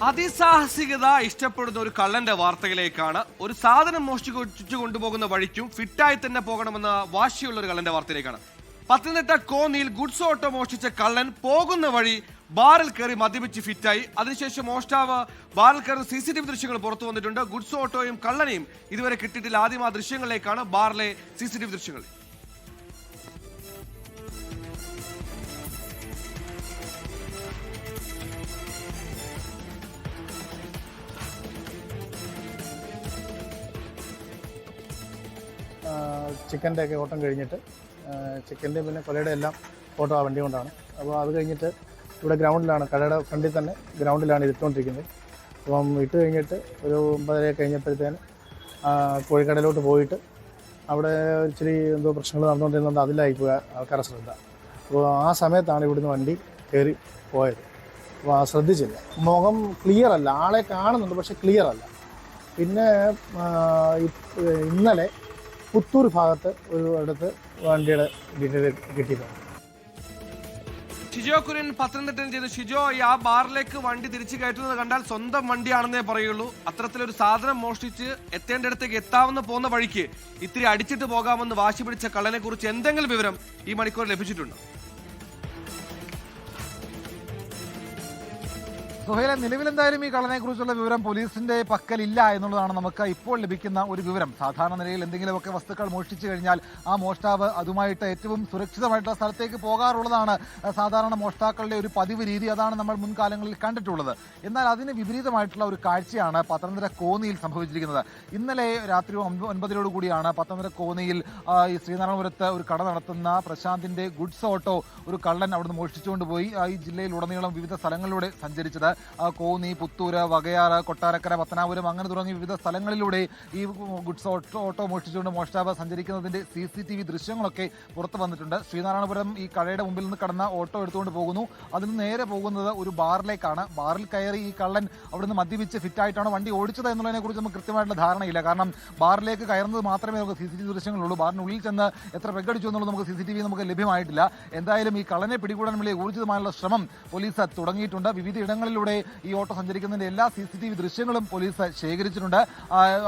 അതിസാഹസികത ഇഷ്ടപ്പെടുന്ന ഒരു കള്ളന്റെ വാർത്തയിലേക്കാണ്. ഒരു സാധനം മോഷ്ടിച്ചു കൊണ്ടുപോകുന്ന വഴിക്കും ഫിറ്റായി തന്നെ പോകണമെന്ന വാശിയുള്ള ഒരു കള്ളന്റെ വാർത്തയിലേക്കാണ്. പത്തനംതിട്ട കോന്നിയിൽ ഗുഡ്സ് ഓട്ടോ മോഷ്ടിച്ച കള്ളൻ പോകുന്ന വഴി ബാറിൽ കയറി മദ്യപിച്ച് ഫിറ്റായി. അതിനുശേഷം മോഷ്ടാവ് ബാറിൽ കയറി CCTV ദൃശ്യങ്ങൾ പുറത്തു വന്നിട്ടുണ്ട്. ഗുഡ്സ് ഓട്ടോയും കള്ളനെയും ഇതുവരെ കിട്ടിയിട്ടില്ല. ആദ്യം ആ ദൃശ്യങ്ങളിലേക്കാണ്, ബാറിലെ CCTV ദൃശ്യങ്ങൾ. ചിക്കൻ്റെ ഒക്കെ ഓട്ടം കഴിഞ്ഞിട്ട് ചിക്കൻ്റെ പിന്നെ കൊലയുടെ എല്ലാം ഓട്ടം ആ വണ്ടി കൊണ്ടാണ്. അപ്പോൾ അത് കഴിഞ്ഞിട്ട് ഇവിടെ ഗ്രൗണ്ടിലാണ്, കടയുടെ ഫ്രണ്ടിൽ തന്നെ ഗ്രൗണ്ടിലാണ് ഇട്ടുകൊണ്ടിരിക്കുന്നത്. അപ്പം ഇട്ട് കഴിഞ്ഞിട്ട് ഒരു 9:30 കഴിഞ്ഞപ്പോഴത്തേന് കോഴിക്കടയിലോട്ട് പോയിട്ട് അവിടെ ഇച്ചിരി എന്തോ പ്രശ്നങ്ങൾ നടന്നുകൊണ്ടിരുന്നത്, അതിലായി പോയ ആൾക്കാരെ ശ്രദ്ധ. അപ്പോൾ ആ സമയത്താണ് ഇവിടുന്ന് വണ്ടി കയറി പോയത്. അപ്പോൾ ശ്രദ്ധിച്ചില്ല, മുഖം ക്ലിയർ അല്ല, ആളെ കാണുന്നുണ്ട് പക്ഷെ ക്ലിയർ അല്ല. പിന്നെ ഇന്നലെ പുത്തൂർ ഭാഗത്ത് ഒരു അടുത്ത് വണ്ടിയുടെ ഡീറ്റെയിൽ കിട്ടിയിട്ടുണ്ട്. ഷിജോ കുര്യൻ പത്തനംതിട്ടയിൽ ചെയ്തു. ഷിജോ, ആ ബാറിലേക്ക് വണ്ടി തിരിച്ചു കയറ്റുന്നത് കണ്ടാൽ സ്വന്തം വണ്ടിയാണെന്നേ പറയുള്ളൂ. അത്തരത്തിലൊരു സാധനം മോഷ്ടിച്ച് എത്തേണ്ടടുത്തേക്ക് എത്താവുന്ന പോകുന്ന വഴിക്ക് ഇത്തിരി അടിച്ചിട്ട് പോകാമെന്ന് വാശി പിടിച്ച കള്ളനെ കുറിച്ച് എന്തെങ്കിലും വിവരം ഈ മണിക്കൂർ ലഭിച്ചിട്ടുണ്ടോ? സുഹൈലെ, നിലവിലെന്തായാലും ഈ കള്ളനെ കുറിച്ചുള്ള വിവരം പോലീസിന്റെ പക്കലില്ല എന്നുള്ളതാണ് നമുക്ക് ഇപ്പോൾ ലഭിക്കുന്ന ഒരു വിവരം. സാധാരണ നിലയിൽ എന്തെങ്കിലുമൊക്കെ വസ്തുക്കൾ മോഷ്ടിച്ചു കഴിഞ്ഞാൽ ആ മോഷ്ടാവ് അതുമായിട്ട് ഏറ്റവും സുരക്ഷിതമായിട്ടുള്ള സ്ഥലത്തേക്ക് പോകാറുള്ളതാണ് സാധാരണ മോഷ്ടാക്കളുടെ ഒരു പതിവ് രീതി. അതാണ് നമ്മൾ മുൻകാലങ്ങളിൽ കണ്ടിട്ടുള്ളത്. എന്നാൽ അതിന് വിപരീതമായിട്ടുള്ള ഒരു കാഴ്ചയാണ് പത്തനംതിട്ട കോന്നിയിൽ സംഭവിച്ചിരിക്കുന്നത്. ഇന്നലെ രാത്രി 9 കൂടിയാണ് പത്തനംതിട്ട കോന്നിയിൽ ഈ ശ്രീനാരായണപുരത്ത് ഒരു കട നടത്തുന്ന പ്രശാന്തിന്റെ ഗുഡ്സ് ഓട്ടോ ഒരു കള്ളൻ അവിടുന്ന് മോഷ്ടിച്ചുകൊണ്ട് പോയി ഈ ജില്ലയിൽ ഉടനീളം വിവിധ സ്ഥലങ്ങളിലൂടെ സഞ്ചരിച്ചത്. കോന്നി, പുത്തൂര്, വകയാറ്, കൊട്ടാരക്കര, പത്തനാപുരം അങ്ങനെ തുടങ്ങി വിവിധ സ്ഥലങ്ങളിലൂടെ ഈ ഗുഡ്സ് ഓട്ടോ മോഷ്ടിച്ചുകൊണ്ട് മോഷ്ടാവ് സഞ്ചരിക്കുന്നതിന്റെ CCTV ദൃശ്യങ്ങളൊക്കെ പുറത്തു വന്നിട്ടുണ്ട്. ശ്രീനാരായണപുരം ഈ കടയുടെ മുമ്പിൽ നിന്ന് കടന്ന ഓട്ടോ എടുത്തുകൊണ്ട് പോകുന്നു. അതിന് നേരെ പോകുന്നത് ഒരു ബാറിലേക്കാണ്. ബാറിൽ കയറി ഈ കള്ളൻ അവിടുന്ന് മദ്യപിച്ച് ഫിറ്റായിട്ടാണ് വണ്ടി ഓടിച്ചത് എന്നുള്ളതിനെ കുറിച്ച് നമുക്ക് കൃത്യമായിട്ടുള്ള ധാരണയില്ല. കാരണം ബാറിലേക്ക് കയറുന്നത് മാത്രമേ നമുക്ക് CCTV ദൃശ്യങ്ങളുള്ളൂ. ബാറിനുള്ളിൽ ചെന്ന് എത്ര പെഗടിച്ചു എന്നുള്ളത് നമുക്ക് CCTV നമുക്ക് ലഭ്യമായിട്ടില്ല. എന്തായാലും ഈ കള്ളനെ പിടികൂടാൻ വലിയ ഊർജിതമായുള്ള ശ്രമം പോലീസ് തുടങ്ങിയിട്ടുണ്ട്. വിവിധ ഇടങ്ങളിലൂടെ ഈ ഓട്ടോ സഞ്ചരിക്കുന്നതിന്റെ എല്ലാ CCTV ദൃശ്യങ്ങളും പോലീസ് ശേഖരിച്ചിട്ടുണ്ട്.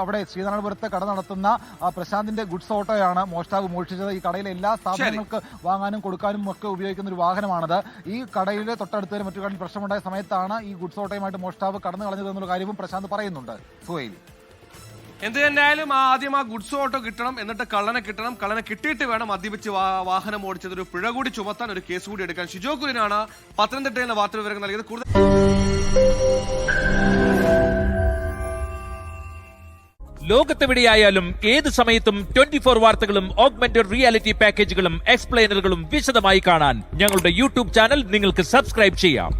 അവിടെ ശ്രീനാരായണപുരത്ത് കട നടത്തുന്ന പ്രശാന്തിന്റെ ഗുഡ്സ് ഓട്ടോയാണ് മോഷ്ടാവ് മോഷ്ടിച്ചത്. ഈ കടയിലെ എല്ലാ സ്ഥാപനങ്ങൾക്ക് വാങ്ങാനും കൊടുക്കാനും ഒക്കെ ഉപയോഗിക്കുന്ന ഒരു വാഹനമാണത്. ഈ കടയിലെ തൊട്ടടുത്ത് മറ്റു കടയിൽ പ്രശ്നമുണ്ടായ സമയത്താണ് ഈ ഗുഡ്സ് ഓട്ടോയുമായിട്ട് മോഷ്ടാവ് കടന്നു കളഞ്ഞത് എന്നുള്ള കാര്യവും പ്രശാന്ത് പറയുന്നുണ്ട്. സുഹൈൽ, എന്ത് തന്നെയായാലും ആദ്യം ആ ഗുഡ്സ് ഓട്ടോ കിട്ടണം, എന്നിട്ട് കള്ളനെ കിട്ടണം. കള്ളനെ കിട്ടിയിട്ട് വേണം മദ്യപിച്ച് വാഹനം ഓടിച്ചത് ഒരു പിഴ കൂടി ചുമത്താൻ, ഒരു കേസ് കൂടി എടുക്കാൻ. ഷിജോ കുര്യനാണ് പത്തനംതിട്ടയിൽ നിന്ന് വാർത്താ വിവരങ്ങൾ നൽകിയത്. കൂടുതൽ ലോകത്തെവിടെയായാലും ഏത് സമയത്തും 24 വാർത്തകളും ഓഗ്മെന്റഡ് റിയാലിറ്റി പാക്കേജുകളും എക്സ്പ്ലെയിനറുകളും വിശദമായി കാണാൻ ഞങ്ങളുടെ YouTube ചാനൽ നിങ്ങൾക്ക് സബ്സ്ക്രൈബ് ചെയ്യാം.